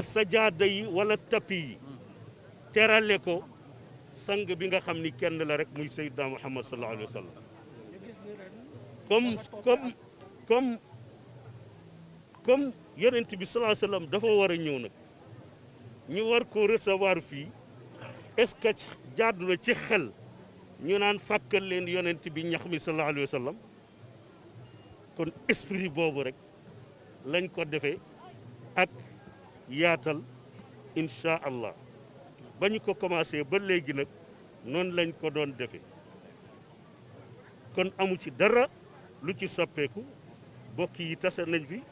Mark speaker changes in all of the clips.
Speaker 1: sajaada yi wala tapi yi terale ko sang bi nga xam ni kenn la rek muy Seydina Muhammad sallallahu alayhi wa sallam comme yonent bi sallallahu alayhi wa sallam dafa war a ñëw nag ñu war ko recevoir fii est-ce que jaadu na ci xel ñu naan fàkkal leen yonent bi ñax mi sallallahu alayhi wa sallam kon esprit boobu rek lañ ko defee ak yaatal incha allah ba ñu ko commencé ba léegi nag noonu lañ ko doon defee kon amu ci dara lu ci soppeeku bokk yi tase nañ fi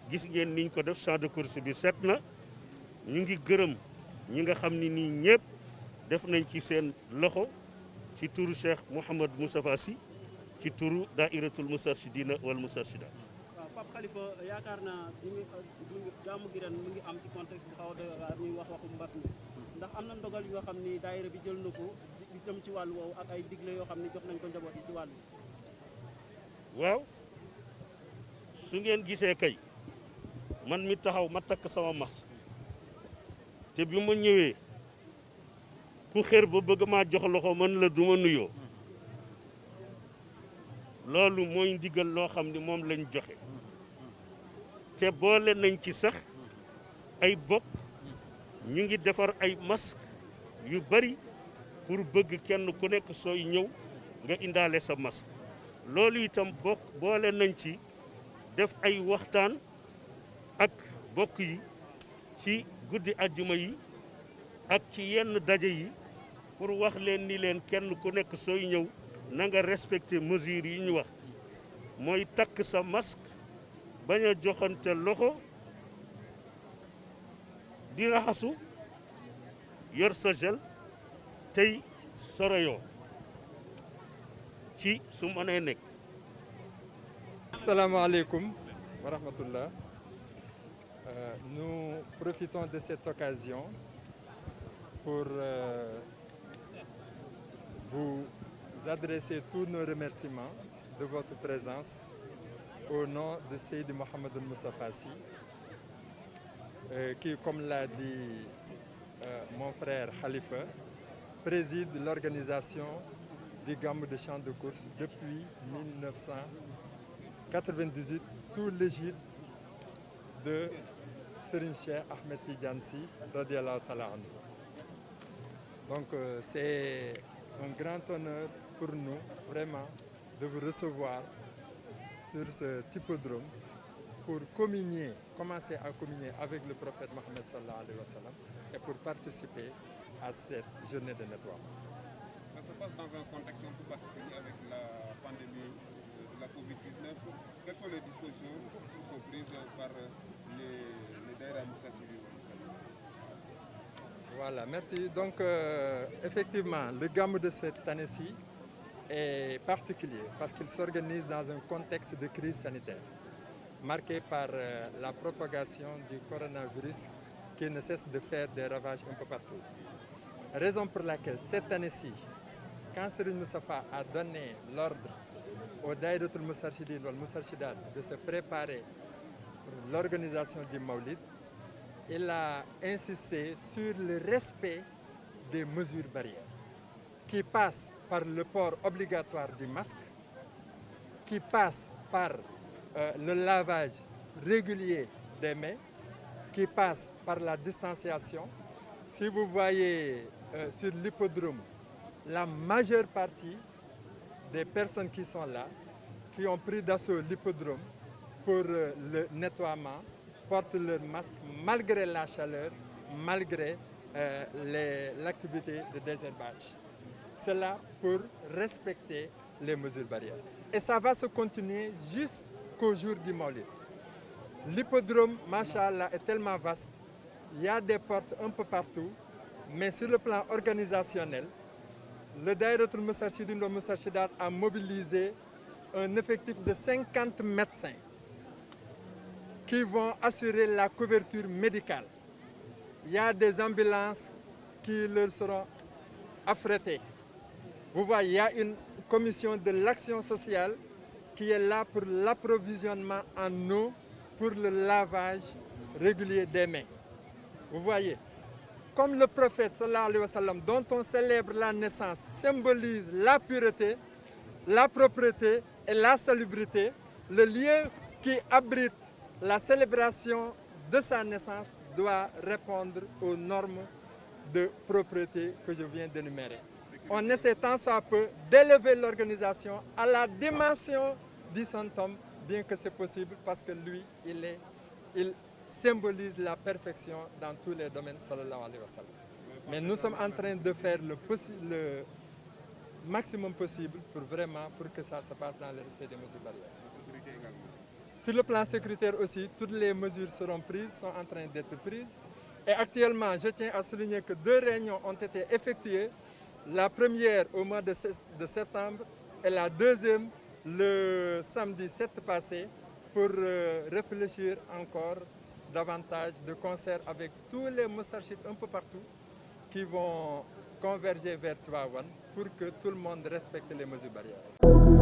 Speaker 1: gis ngeen niñ ko def champ de course bi set na ñu ngi gërëm ñi nga xam ni nii ñëpp def nañ ci seen loxo ci turu Cheikh Mouhamad Moustapha Sy ci turu Daïratul Moustarchidina wal Moustarchidat.
Speaker 2: waaw Pape Khalifa yaakaar naa gàmmu gi ren mu ngi am ci contexte bu xaw a doy waar ñuy wax waxu mbas mi ndax am na ndogal yoo xam ni daayira bi jël na ko di jëm ci wàllu woowu ak ay digle yoo xam ni jox nañ ko njaboot yi ci wàllu.
Speaker 1: waaw su ngeen gisee kay man mi taxaw ma takk sama mas te bi ma ñëwee ku xër ba bëgg maa jox loxo mën la duma nuyoo loolu mooy ndigal loo xam ni moom lañ joxe te boole nañ ci sax ay bokk ñu ngi defar ay masque yu bari pour bëgg kenn ku nekk sooy ñëw nga indaale sa masque loolu itam bokk boole nañ ci def ay waxtaan ak bokk yi ci guddi ajjuma yi ak ci yenn daje yi pour wax leen ni leen kenn ku nekk sooy ñëw na nga respecter mesures yi ñu wax mooy takk sa masque bañ a joxante loxo di raxasu yor sa gel tey soroyoo ci su mënee nekk.
Speaker 3: Asalaamaaleykum wa rahmatullah. Nous profitons de cette occasion pour vous adresser tous nos remerciements de votre présence au nom de Seydi Mouhamadou Moustapha Sy, qui, comme l'a dit mon frère Khalifa, préside l'organisation du Gamou de Champ de Course depuis 1998 sous l'égide de Serigne Cheikh Ahmed Tidiane Sy radiyallahu ta'ala anhu. Donc c'est un grand honneur pour nous vraiment de vous recevoir sur ce hippodrome pour commencer à communier avec le prophète Mohammed sallallahu alayhi wa sallam et pour participer à cette journée de nettoiement.
Speaker 4: Ça se passe dans un contexte un peu particulier avec la pandémie de la Covid-19. Quelles sont les dispositions qui sont prises par les daïras Moustarchidine?
Speaker 3: Voilà, merci. Donc effectivement, le Gamou de cette année-ci est particulier parce qu'il s'organise dans un contexte de crise sanitaire marqué par la propagation du coronavirus qui ne cesse de faire des ravages un peu partout. Raison pour laquelle cette année-ci, quand Serigne Moustapha a donné l'ordre aux Daïratul Moustarchidine wal Moustarchidat de se préparer pour l'organisation du Mawlid, il a insisté sur le respect des mesures barrières qui passent par le port obligatoire du masque, qui passe par le lavage régulier des mains, qui passe par la distanciation. Si vous voyez sur l'hippodrome, la majeure partie des personnes qui sont là, qui ont pris d'assaut l'hippodrome pour le nettoiement, portent leur masque malgré la chaleur, malgré l'activité de désherbage. Cela pour respecter les mesures barrières. Et ça va se continuer jusqu'au jour du Mawlid. L'hippodrome, machallah, est tellement vaste. Il y a des portes un peu partout, mais sur le plan organisationnel, le Daïratul Moustarchidine wal Moustarchidat a mobilisé un effectif de 50 médecins qui vont assurer la couverture médicale. Il y a des ambulances qui leur seront affrétées. Vous voyez, il y a une commission de l'action sociale qui est là pour l'approvisionnement en eau pour le lavage régulier des mains. Vous voyez, comme le prophète sallallahu alayhi wa sallam, dont on célèbre la naissance, symbolise la pureté, la propreté et la salubrité, le lieu qui abrite la célébration de sa naissance doit répondre aux normes de propreté que je viens d'énumérer. On essaie tant soit peu d'élever l'organisation à la dimension du saint homme, bien que c'est possible parce que lui, il symbolise la perfection dans tous les domaines, sallallahu alayhi wa sallam. Mais nous sommes en train de faire le maximum possible pour que ça se passe dans le respect des mesures barrières. Sur le plan sécuritaire aussi, toutes les mesures seront prises, sont en train d'être prises. Et actuellement, je tiens à souligner que 2 réunions ont été effectuées. La première au mois de septembre et la deuxième le samedi 7 passé pour réfléchir encore davantage de concert avec tous les moustarchides un peu partout qui vont converger vers Tivaouane pour que tout le monde respecte les mesures barrières.